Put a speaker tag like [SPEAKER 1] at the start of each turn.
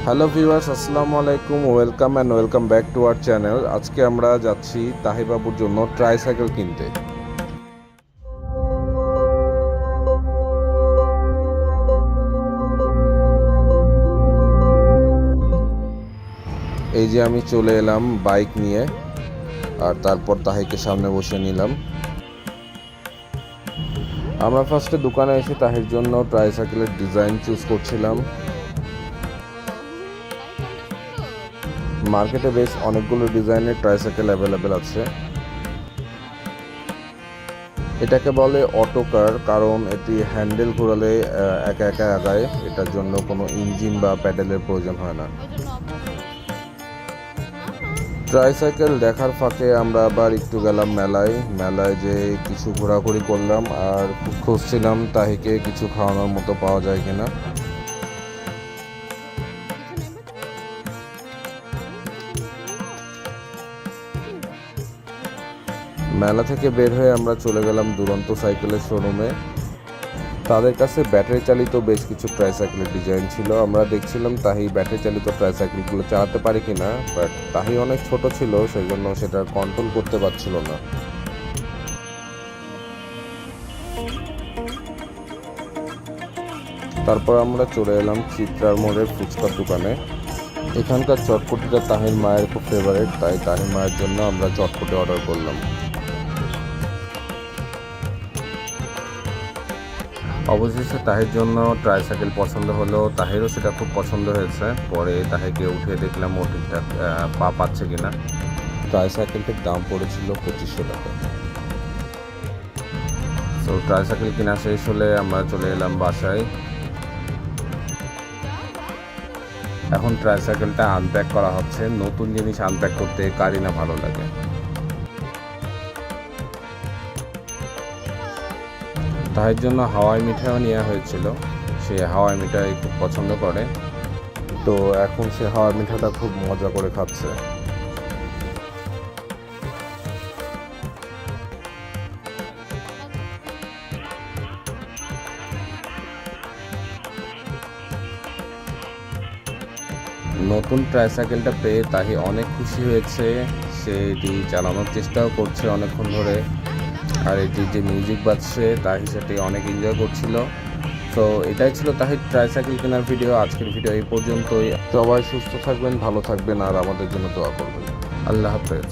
[SPEAKER 1] Hello viewers, আসসালামু আলাইকুম। Welcome back to our channel. আজকে আমরা যাচ্ছি তাহিবাবুর জন্য ট্রাইসাইকেল কিনতে। এই যে আমি চলে এলাম বাইক নিয়ে, আর তারপর তাহিকে সামনে বসে নিলাম। আমরা ফার্স্টে দোকানে এসে তাহির জন্য ট্রাইসাইকেলের ডিজাইন চুজ করছিলাম। মার্কেটে বেশ অনেকগুলো ডিজাইনের ট্রাইসাইকেল অ্যাভেলেবেল আছে। এটাকে বলে অটোকার, কারণ এটি হ্যান্ডেল ঘোরালে একা একা আগায়। এটার জন্য কোনো ইঞ্জিন বা প্যাডেলের প্রয়োজন হয় না। ট্রাইসাইকেল দেখার ফাঁকে আমরা আবার একটু গেলাম মেলায় যে কিছু ঘোরাঘুরি করলাম, আর খুঁজছিলাম তাহিকে কিছু খাওয়ানোর মতো পাওয়া যায় কিনা। মেলা থেকে বের হয়ে আমরা চলে গেলাম দুরন্ত সাইকেলের শোরুমে। তাদের কাছে ব্যাটারি চালিত বেশ কিছু ট্রাইসাইকেলের ডিজাইন ছিল। আমরা দেখছিলাম তাহি ব্যাটারি চালিত ট্রাইসাইকেলগুলো চালাতে পারে কিনা, বাট তাহি অনেক ছোট ছিল, সেই জন্য সেটা কন্ট্রোল করতে পারছিল না। তারপর আমরা চলে এলাম চিত্রার মোড়ের ফুচকার দোকানে। এখানকার চটপটিটা তাহির মায়ের খুব ফেভারিট, তাই তাহির মায়ের জন্য আমরা চটপটি অর্ডার করলাম। অবশেষে তাহির জন্য ট্রাইসাইকেল পছন্দ হলো, তাহিরও সেটা খুব পছন্দ হয়েছে। পরে তাহিকে উঠে দেখলাম ও ঠিকঠাক পা পাচ্ছে কিনা। ট্রাইসাইকেলটির দাম পড়েছিল 2500 টাকা। তো ট্রাইসাইকেল কেনা শেষ হলে আমরা চলে এলাম বাসায়। এখন ট্রাইসাইকেলটা আনপ্যাক করা হচ্ছে। নতুন জিনিস আনপ্যাক করতে কারই না ভালো লাগে। তার জন্য হাওয়াই মিঠাইও নেওয়া হয়েছিল। সে হাওয়াই মিঠাই খুব পছন্দ করে, তো এখন সে হাওয়াই মিঠাইটা খুব মজা করে খাচ্ছে। নতুন ট্রাইসাইকেলটা পেয়ে তাহি অনেক খুশি হয়েছে। সে এটি চালানোর চেষ্টাও করছে অনেকক্ষণ ধরে, আর এটি যে মিউজিক বাজছে তাহি সেটি অনেক এনজয় করছিল। তো এটাই ছিল তাহির ট্রাইসাইকেল কেনার ভিডিও। আজকের ভিডিও এই পর্যন্তই। সবাই সুস্থ থাকবেন, ভালো থাকবেন, আর আমাদের জন্য দোয়া করবেন। আল্লাহ হাফেজ।